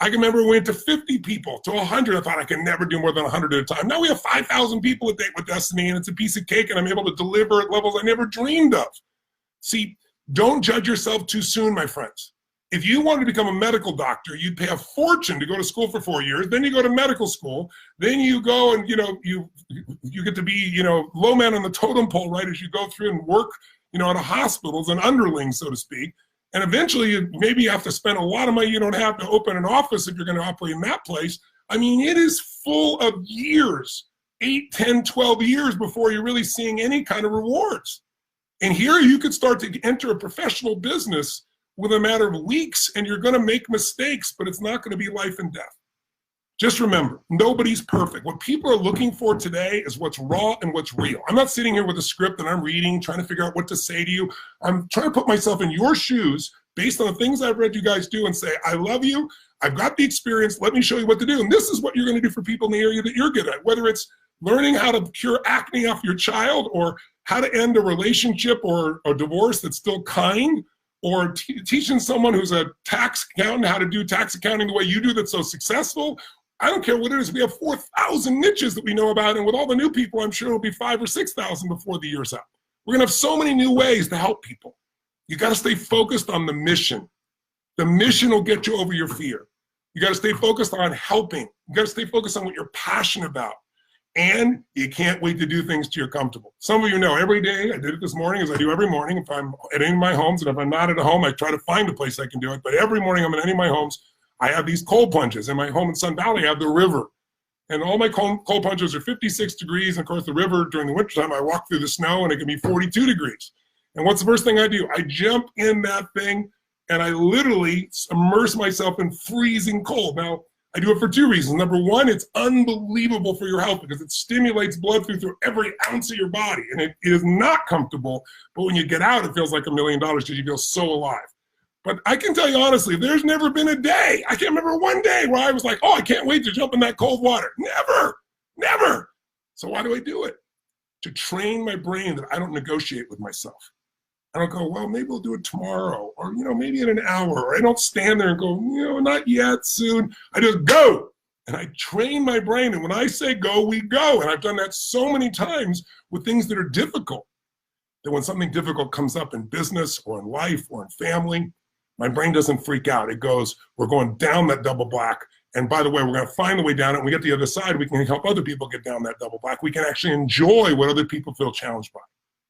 I can remember we went to 50 people, to 100. I thought I could never do more than 100 at a time. Now we have 5,000 people at Date with Destiny, and it's a piece of cake, and I'm able to deliver at levels I never dreamed of. See, don't judge yourself too soon, my friends. If you wanted to become a medical doctor, you'd pay a fortune to go to school for 4 years. Then you go to medical school. Then you go and, you get to be, low man on the totem pole, right, as you go through and work, at a hospital as an underling, so to speak. And eventually, you maybe have to spend a lot of money. You don't have to open an office if you're going to operate in that place. I mean, it is full of years, 8, 10, 12 years before you're really seeing any kind of rewards. And here you could start to enter a professional business with a matter of weeks, and you're going to make mistakes, but it's not going to be life and death. Just remember, nobody's perfect. What people are looking for today is what's raw and what's real. I'm not sitting here with a script that I'm reading, trying to figure out what to say to you. I'm trying to put myself in your shoes based on the things I've read you guys do and say, I love you. I've got the experience. Let me show you what to do. And this is what you're going to do for people in the area that you're good at, whether it's learning how to cure acne off your child, or how to end a relationship or a divorce that's still kind, or teaching someone who's a tax accountant how to do tax accounting the way you do that's so successful. I don't care what it is. We have 4,000 niches that we know about, and with all the new people, I'm sure it'll be 5,000 or 6,000 before the year's out. We're going to have so many new ways to help people. You got to stay focused on the mission. The mission will get you over your fear. You got to stay focused on helping. You got to stay focused on what you're passionate about. And you can't wait to do things till you're comfortable. Some of you know every day, I did it this morning as I do every morning. If I'm at any of my homes, and if I'm not at a home, I try to find a place I can do it. But every morning I'm in any of my homes, I have these cold plunges. In my home in Sun Valley, I have the river. And all my cold plunges are 56 degrees. And of course, the river during the wintertime, I walk through the snow and it can be 42 degrees. And what's the first thing I do? I jump in that thing and I literally immerse myself in freezing cold. Now, I do it for 2 reasons. Number one, it's unbelievable for your health because it stimulates blood through every ounce of your body. And it is not comfortable, but when you get out, it feels like $1 million because you feel so alive. But I can tell you honestly, there's never been a day, I can't remember one day where I was like, oh, I can't wait to jump in that cold water. Never, never. So why do I do it? To train my brain that I don't negotiate with myself. I don't go, well, maybe we'll do it tomorrow, or, maybe in an hour. Or I don't stand there and go, not yet, soon. I just go. And I train my brain. And when I say go, we go. And I've done that so many times with things that are difficult, that when something difficult comes up in business or in life or in family, my brain doesn't freak out. It goes, we're going down that double black. And by the way, we're going to find the way down it. When we get to the other side, we can help other people get down that double black. We can actually enjoy what other people feel challenged by.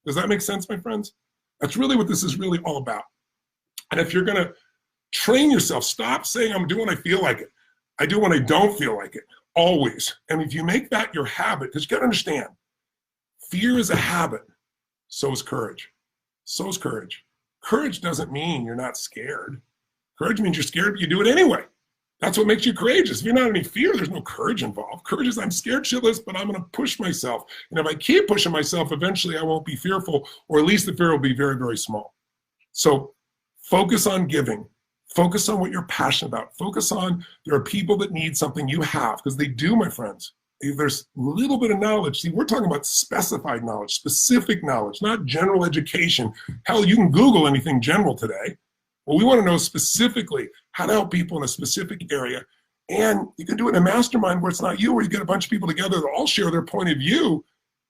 Does that make sense, my friends? That's really what this is really all about. And if you're going to train yourself, stop saying I'm doing when I feel like it. I do when I don't feel like it, always. And if you make that your habit, because you got to understand, fear is a habit. So is courage. So is courage. Courage doesn't mean you're not scared. Courage means you're scared, but you do it anyway. That's what makes you courageous. If you're not in any fear, there's no courage involved. Courage is I'm scared shitless, but I'm going to push myself. And if I keep pushing myself, eventually I won't be fearful, or at least the fear will be very, very small. So focus on giving. Focus on what you're passionate about. Focus on there are people that need something you have, because they do, my friends. If there's a little bit of knowledge, see, we're talking about specified knowledge, specific knowledge, not general education. Hell, you can Google anything general today. Well, we want to know specifically how to help people in a specific area. And you can do it in a mastermind where it's not you, where you get a bunch of people together that all share their point of view,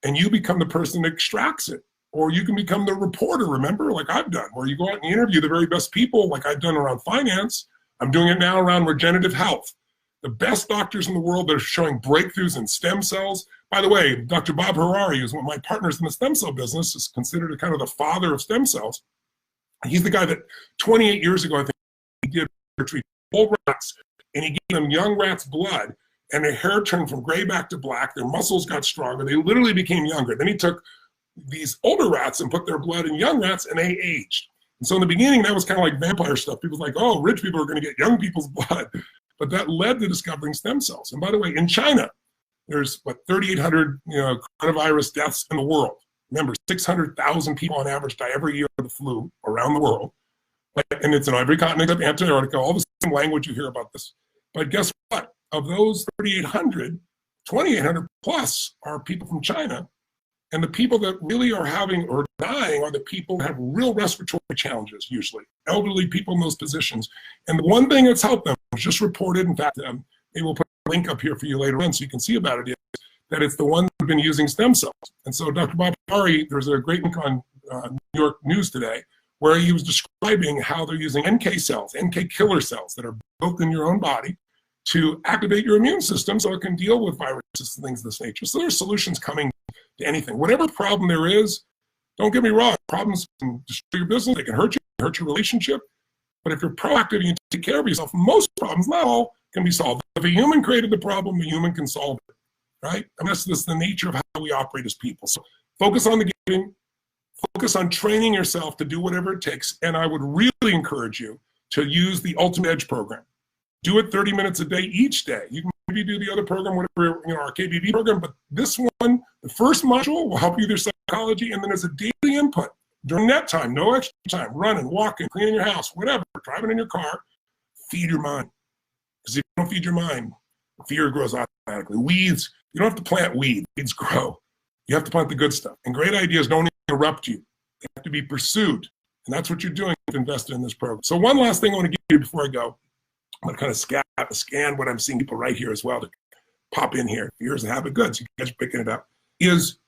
and you become the person that extracts it. Or you can become the reporter, remember, like I've done, where you go out and interview the very best people, like I've done around finance. I'm doing it now around regenerative health. The best doctors in the world that are showing breakthroughs in stem cells. By the way, Dr. Bob Harari is one of my partners in the stem cell business, is considered a kind of the father of stem cells. He's the guy that 28 years ago, I think, he did treat whole rats, and he gave them young rats blood, and their hair turned from gray back to black. Their muscles got stronger. They literally became younger. Then he took these older rats and put their blood in young rats, and they aged. And so in the beginning, that was kind of like vampire stuff. People were like, oh, rich people are going to get young people's blood. But that led to discovering stem cells. And by the way, in China, there's 3,800 coronavirus deaths in the world. Remember, 600,000 people on average die every year of the flu around the world. And it's in every continent except Antarctica, all the same language you hear about this. But guess what? Of those 3,800, 2,800 plus are people from China. And the people that really are having or dying are the people that have real respiratory challenges, usually. Elderly people in those positions. And the one thing that's helped them, was just reported, in fact, maybe we'll put a link up here for you later on so you can see about it, is that it's the ones that have been using stem cells. And so Dr. Bob Hari, there's a great link on New York News today, where he was describing how they're using NK cells, NK killer cells that are built in your own body to activate your immune system so it can deal with viruses and things of this nature. So there's solutions coming to anything. Whatever problem there is, don't get me wrong, problems can destroy your business, they can hurt you, hurt your relationship. But if you're proactive and you take care of yourself, most problems, not all, can be solved. If a human created the problem, a human can solve it, right? And that's the nature of how we operate as people. So focus on the giving, focus on training yourself to do whatever it takes. And I would really encourage you to use the Ultimate Edge program. Do it 30 minutes a day each day. You can maybe do the other program, whatever, our KBB program, but this one, the first module will help you with your psychology, and then there's a daily input during that time, no extra time, running, walking, cleaning your house, whatever, driving in your car. Feed your mind. Because if you don't feed your mind, fear grows automatically. Weeds, you don't have to plant weeds grow. You have to plant the good stuff. And great ideas don't interrupt you. They have to be pursued. And that's what you're doing if you invest in this program. So one last thing I want to give you before I go. I'm going to kind of scan what I'm seeing people right here as well to pop in here. Here's the habit good, so you guys are picking it up. Is,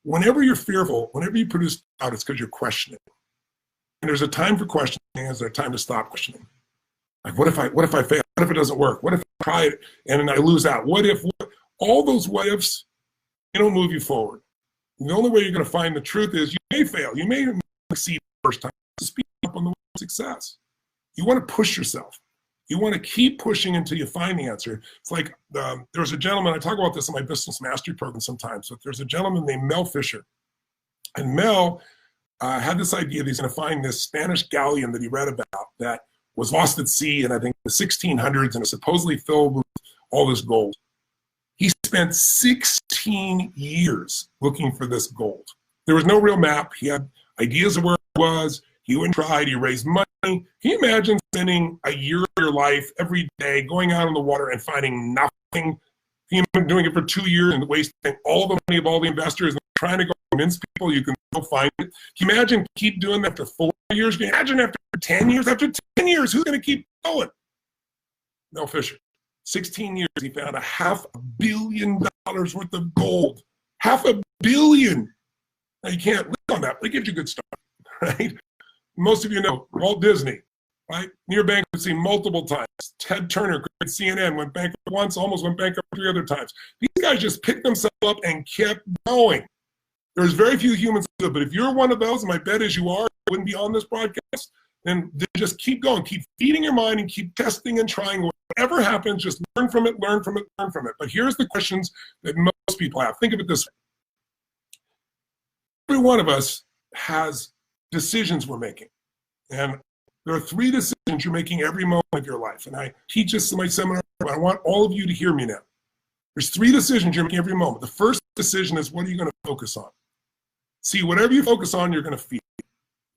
whenever you're fearful, whenever you produce doubt, it's because you're questioning. And there's a time for questioning, and there's a time to stop questioning. Like, what if I fail? What if it doesn't work? What if I try it and then I lose out? What if? All those what ifs, they don't move you forward. And the only way you're going to find the truth is you may fail. You may succeed the first time. Speed up on the way of success. You want to push yourself. You want to keep pushing until you find the answer. It's like there's a gentleman, I talk about this in my business mastery program sometimes, but there's a gentleman named Mel Fisher. And Mel had this idea that he's going to find this Spanish galleon that he read about that was lost at sea in, I think, the 1600s and is supposedly filled with all this gold. He spent 16 years looking for this gold. There was no real map. He had ideas of where it was. He went and tried. He raised money. Can you imagine spending a year of your life every day going out on the water and finding nothing? He's been doing it for 2 years and wasting all the money of all the investors and trying to go convince people you can still find it. Can you imagine keep doing that after 4 years? Can you imagine after 10 years? After 10 years, who's going to keep going? Mel Fisher. 16 years, he found $500 million worth of gold. $500 million. Now, you can't live on that, but it gives you a good start, right? Most of you know Walt Disney, right? Near bankruptcy multiple times. Ted Turner, great CNN, went bankrupt once, almost went bankrupt 3 other times. These guys just picked themselves up and kept going. There's very few humans who do it, but if you're one of those, and my bet is you are, you wouldn't be on this broadcast, then just keep going. Keep feeding your mind and keep testing and trying. Whatever happens, just learn from it, learn from it, learn from it. But here's the questions that most people have. Think of it this way. Every one of us has decisions we're making. And there are 3 decisions you're making every moment of your life. And I teach this in my seminar, but I want all of you to hear me now. There's 3 decisions you're making every moment. The first decision is, what are you going to focus on? See, whatever you focus on, you're going to feel.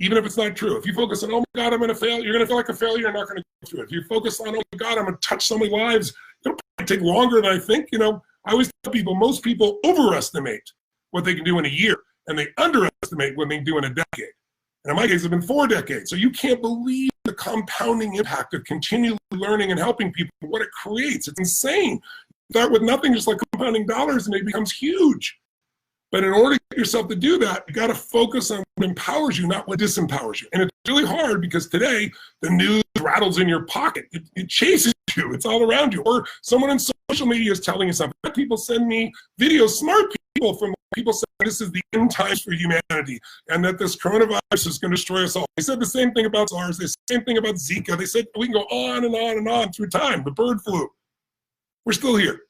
Even if it's not true. If you focus on, oh my God, I'm going to fail, you're going to feel like a failure, you're not going to go through it. If you focus on, oh my God, I'm going to touch so many lives, it'll probably take longer than I think. I always tell people, most people overestimate what they can do in a year, and they underestimate what they can do in a decade. And in my case, it's been 4 decades. So you can't believe the compounding impact of continually learning and helping people, what it creates. It's insane. You start with nothing, just like compounding dollars, and it becomes huge. But in order to get yourself to do that, you got to focus on what empowers you, not what disempowers you. And it's really hard because today the news rattles in your pocket. It chases you. It's all around you. Or someone in social media is telling you something. People send me videos, smart people from people saying this is the end times for humanity and that this coronavirus is going to destroy us all. They said the same thing about SARS. They said the same thing about Zika. They said we can go on and on and on through time. The bird flu. We're still here,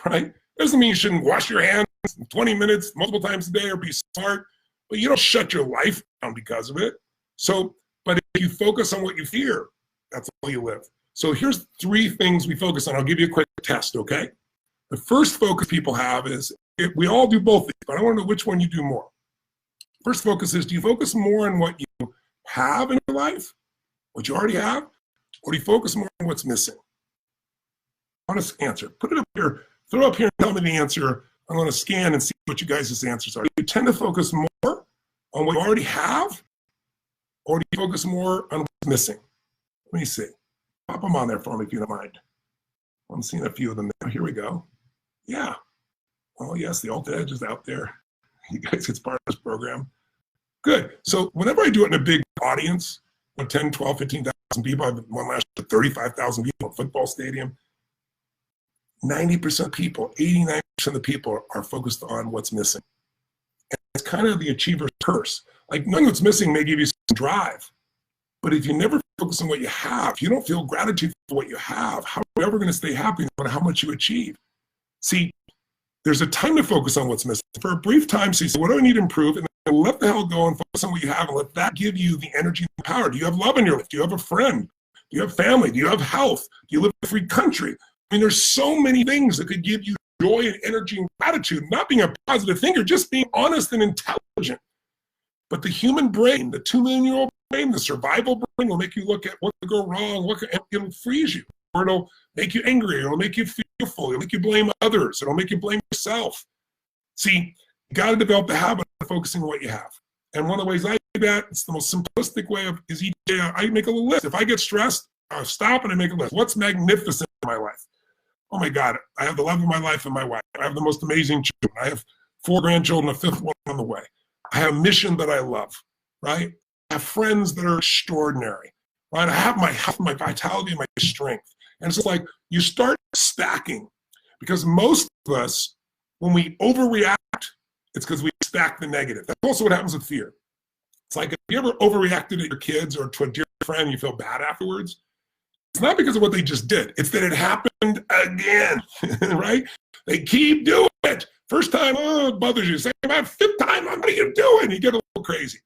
right? Doesn't mean you shouldn't wash your hands 20 minutes multiple times a day or be smart, but you don't shut your life down because of it. So, but if you focus on what you fear, that's all you live. So here's 3 things we focus on. I'll give you a quick test, okay? The first focus people have is, we all do both these, but I want to know which one you do more. First focus is, do you focus more on what you have in your life, what you already have, or do you focus more on what's missing? Honest answer. Put it up here, throw it up here and tell me the answer. I'm going to scan and see what you guys' answers are. Do you tend to focus more on what you already have, or do you focus more on what's missing? Let me see. Pop them on there for me if you don't mind. I'm seeing a few of them now. Here we go. Yeah. Oh, yes, the alt edge is out there. You guys, it's part of this program. Good. So whenever I do it in a big audience, 10, 12, 15,000 people, I've won last year 35,000 people in a football stadium. 90% of people, 89% of the people are focused on what's missing. And it's kind of the achiever's curse. Like, knowing what's missing may give you some drive, but if you never focus on what you have, you don't feel gratitude for what you have, how are you ever going to stay happy no matter how much you achieve? See, there's a time to focus on what's missing. For a brief time, so you say, what do I need to improve? And then let the hell go and focus on what you have and let that give you the energy and the power. Do you have love in your life? Do you have a friend? Do you have family? Do you have health? Do you live in a free country? I mean, there's so many things that could give you joy and energy and gratitude, not being a positive thinker, just being honest and intelligent. But the human brain, the 2 million-year-old brain, the survival brain will make you look at what could go wrong, it'll freeze you, or it'll make you angry, it'll make you fearful, it'll make you blame others, it'll make you blame yourself. See, you got to develop the habit of focusing on what you have. And one of the ways I do that, it's the most simplistic way is each day I make a little list. If I get stressed, I stop and I make a list. What's magnificent in my life? Oh my God, I have the love of my life and my wife. I have the most amazing children. I have 4 grandchildren, a 5th one on the way. I have a mission that I love, right? I have friends that are extraordinary, right? I have my health, my vitality, and my strength. And it's just like you start stacking, because most of us, when we overreact, it's because we stack the negative. That's also what happens with fear. It's like, if you ever overreacted to your kids or to a dear friend, you feel bad afterwards. It's not because of what they just did. It's that it happened again, right? They keep doing it. First time, oh, it bothers you. Second time, 5th time, what are you doing? You get a little crazy.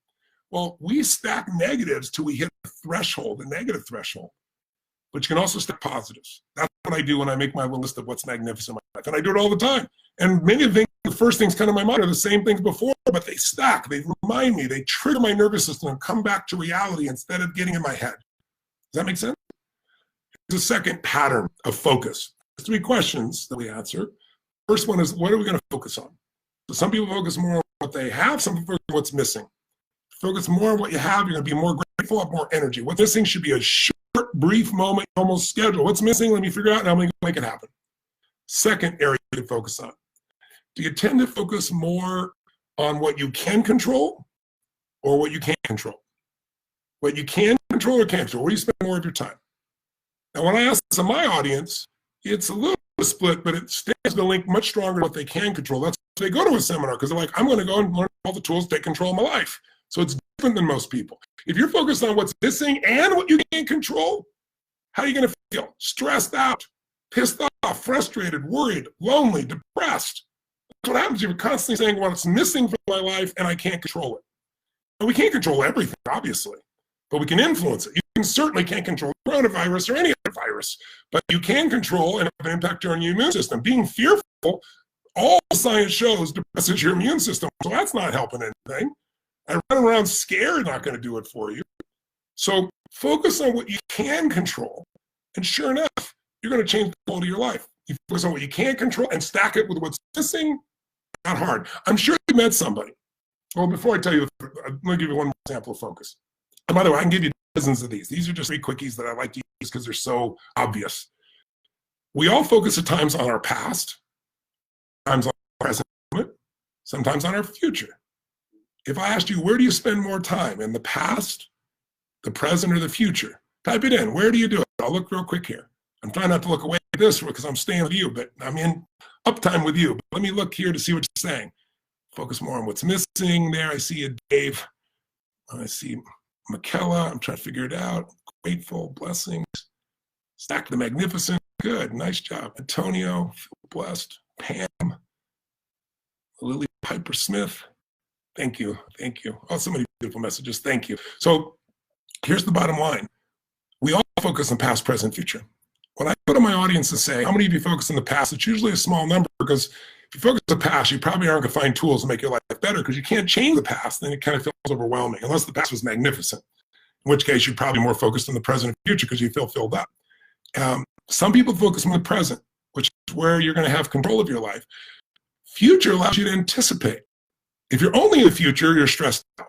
Well, we stack negatives till we hit a threshold, a negative threshold. But you can also stack positives. That's what I do when I make my little list of what's magnificent in my life. And I do it all the time. And many of the things, the first things come to my mind are the same things before, but they stack. They remind me. They trigger my nervous system and come back to reality instead of getting in my head. Does that make sense? Here's a second pattern of focus. There's 3 questions that we answer. First one is, what are we going to focus on? So some people focus more on what they have, some people focus on what's missing. Focus more on what you have, you're going to be more grateful, have more energy. What's missing should be a short, brief moment, almost schedule. What's missing? Let me figure out, and I'm going to make it happen. Second area to focus on. Do you tend to focus more on what you can control or what you can't control? What you can control or can't control? Where do you spend more of your time? Now, when I ask this of my audience, it's a little split, but it stands the link much stronger to what they can control. That's why they go to a seminar, because they're like, I'm going to go and learn all the tools to take control of my life. So it's different than most people. If you're focused on what's missing and what you can't control, how are you going to feel? Stressed out, pissed off, frustrated, worried, lonely, depressed. That's what happens if you're constantly saying, well, it's missing from my life and I can't control it. And we can't control everything, obviously, but we can influence it. You certainly can't control coronavirus or any other virus, but you can control and have an impact on your immune system. Being fearful, all science shows, depresses your immune system, so that's not helping anything. And running around scared not going to do it for you. So focus on what you can control, and sure enough, you're going to change the quality of your life. You focus on what you can't control and stack it with what's missing, not hard. I'm sure you met somebody. Well, before I tell you, I'm going to give you one more example of focus. And by the way, I can give you dozens of these. These are just 3 quickies that I like to use because they're so obvious. We all focus at times on our past, sometimes on our present moment, sometimes on our future. If I asked you, where do you spend more time, in the past, the present, or the future? Type it in. Where do you do it? I'll look real quick here. I'm trying not to look away at this because I'm staying with you, but I'm in uptime with you. But let me look here to see what you're saying. Focus more on what's missing there. I see you, Dave. I see Michaela. I'm trying to figure it out. Grateful, blessings. Stack the magnificent. Good, nice job. Antonio, feel blessed. Pam. Lily Piper Smith. Thank you. Thank you. Oh, so many beautiful messages. Thank you. So here's the bottom line. We all focus on past, present, future. When I go to my audience and say, how many of you focus on the past? It's usually a small number, because if you focus on the past, you probably aren't going to find tools to make your life better, because you can't change the past. Then it kind of feels overwhelming, unless the past was magnificent, in which case you're probably more focused on the present and future because you feel filled up. Some people focus on the present, which is where you're going to have control of your life. Future allows you to anticipate. If you're only in the future, you're stressed out,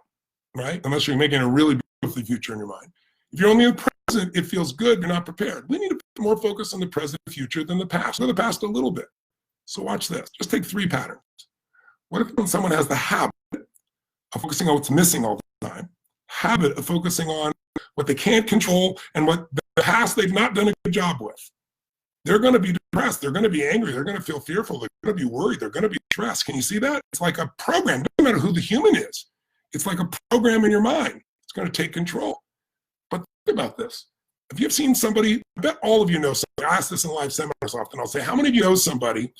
right? Unless you're making a really beautiful future in your mind. If you're only in the present, it feels good, you're not prepared. We need to put more focus on the present and future than the past. Know the past a little bit. So watch this. Just take 3 patterns. What if when someone has the habit of focusing on what's missing all the time, habit of focusing on what they can't control and what the past they've not done a good job with? They're going to be depressed. They're going to be angry. They're going to feel fearful. They're going to be worried. They're going to be stressed. Can you see that? It's like a program. It doesn't matter who the human is. It's like a program in your mind. It's going to take control. But think about this. If you've seen somebody, I bet all of you know somebody. I ask this in live seminars often. I'll say, how many of you know somebody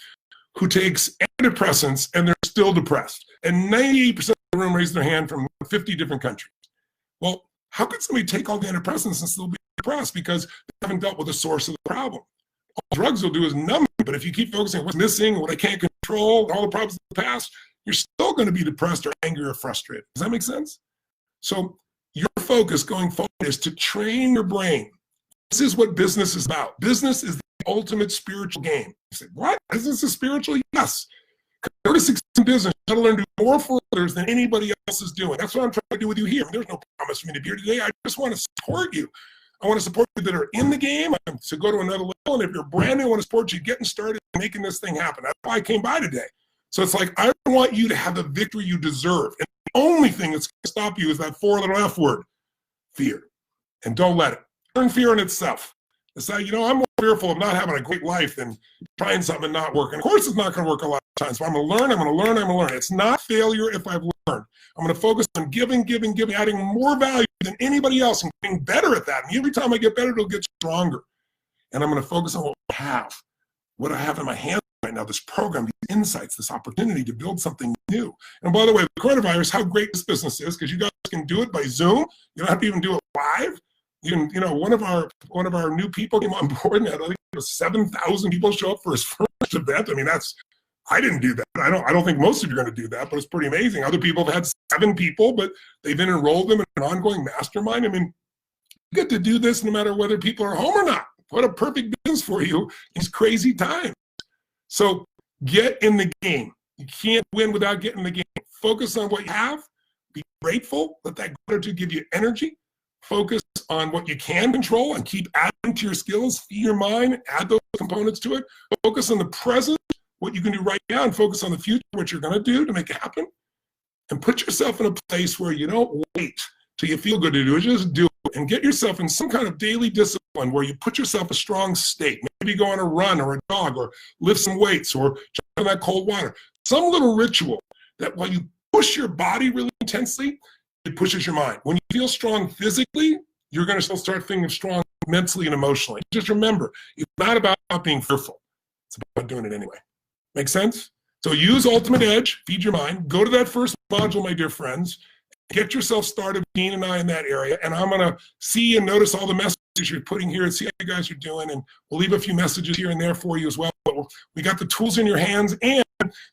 who takes antidepressants and they're still depressed? And 98% of the room raised their hand from 50 different countries. Well, how could somebody take all the antidepressants and still be depressed? Because they haven't dealt with the source of the problem. All drugs will do is numb you, but if you keep focusing on what's missing, what I can't control, all the problems of the past, you're still going to be depressed or angry or frustrated. Does that make sense? So your focus going forward is to train your brain. This is what business is about. Business is the ultimate spiritual game. You say, what? Business is spiritual? Yes. Go to succeed in business. You got to learn to do more for others than anybody else is doing. That's what I'm trying to do with you here. There's no promise for me to be here today. I just want to support you. I want to support you that are in the game to go to another level. And if you're brand new, I want to support you getting started and making this thing happen. That's why I came by today. So it's like, I want you to have the victory you deserve. And the only thing that's going to stop you is that 4-letter F word, fear. And don't let it. Turn fear in itself. Decide, you know, I'm more fearful of not having a great life than trying something and not working. Of course, it's not going to work a lot of times. So I'm going to learn, I'm going to learn, I'm going to learn. It's not failure if I've learned. I'm going to focus on giving, adding more value than anybody else and getting better at that. And every time I get better, it'll get stronger. And I'm going to focus on what I have in my hands right now, this program, these insights, this opportunity to build something new. And by the way, the coronavirus, how great this business is, because you guys can do it by Zoom. You don't have to even do it live. You can, you know, one of our new people came on board and had, I think it was 7,000 people show up for his first event. I mean, I didn't do that. I don't think most of you are going to do that, but it's pretty amazing. Other people have had 7 people, but they've been enrolled them in an ongoing mastermind. I mean, you get to do this no matter whether people are home or not. What a perfect business for you in these crazy times. So get in the game. You can't win without getting in the game. Focus on what you have. Be grateful. Let that gratitude give you energy. Focus on what you can control and keep adding to your skills. Feed your mind. Add those components to it. Focus on the present, what you can do right now, and focus on the future, what you're going to do to make it happen. And put yourself in a place where you don't wait till you feel good to do it. Just do it and get yourself in some kind of daily discipline where you put yourself in a strong state. Maybe go on a run or a jog or lift some weights or jump in that cold water. Some little ritual that while you push your body really intensely, it pushes your mind. When you feel strong physically, you're going to still start feeling strong mentally and emotionally. Just remember, it's not about being fearful. It's about doing it anyway. Make sense? So use Ultimate Edge, feed your mind, go to that first module, my dear friends, get yourself started, Dean and I, in that area, and I'm going to see and notice all the messages you're putting here and see how you guys are doing, and we'll leave a few messages here and there for you as well. But we got the tools in your hands, and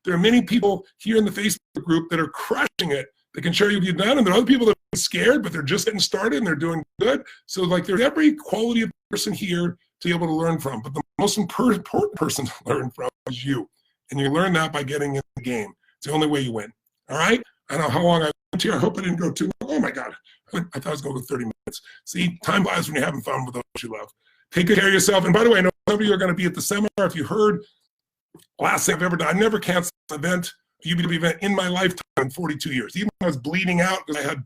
there are many people here in the Facebook group that are crushing it. They can share you done, and there are other people that are scared, but they're just getting started and they're doing good. So like there's every quality of person here to be able to learn from, but the most important person to learn from is you. And you learn that by getting in the game. It's the only way you win. All right? I don't know how long I went here. I hope I didn't go too long. Oh my God. I thought I was going to go 30 minutes. See, time flies when you're having fun with those you love. Take good care of yourself. And by the way, I know some of you are going to be at the seminar. If you heard, last thing I've ever done, I never canceled an event, a UBW event in my lifetime in 42 years. Even when I was bleeding out because I had,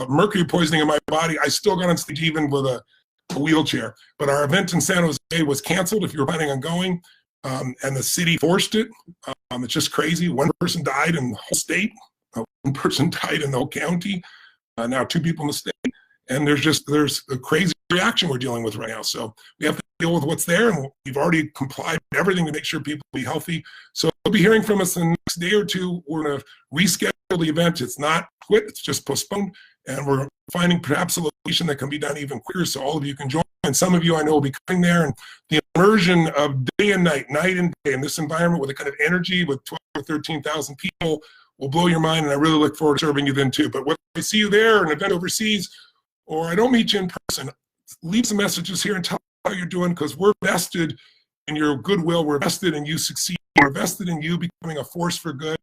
mercury poisoning in my body, I still got on stage even with a wheelchair. But our event in San Jose was canceled if you were planning on going. And the city forced it. It's just crazy. One person died in the whole state. One person died in the whole county. Now 2 people in the state. And there's a crazy reaction we're dealing with right now. So we have to deal with what's there, and we've already complied with everything to make sure people be healthy. So you'll be hearing from us in the next day or two. We're going to reschedule the event. It's not quit, it's just postponed, and we're finding perhaps a location that can be done even quicker so all of you can join. And some of you I know will be coming there, and the immersion of day and night and day in this environment with a kind of energy with 12 or 13,000 people will blow your mind, and I really look forward to serving you then too. But whether I see you there or an event overseas, or I don't meet you in person, leave some messages here and tell how you're doing, because we're vested in your goodwill. We're vested in you succeeding. We're vested in you becoming a force for good.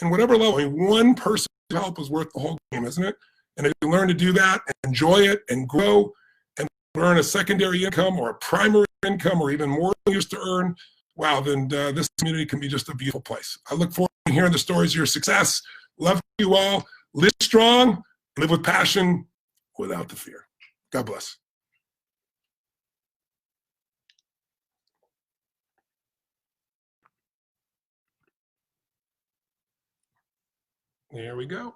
And whatever level, I mean, one person's help is worth the whole game, isn't it? And if you learn to do that and enjoy it and grow and earn a secondary income or a primary income or even more than you used to earn, wow, then this community can be just a beautiful place. I look forward to hearing the stories of your success. Love you all. Live strong, live with passion, without the fear. God bless. There we go.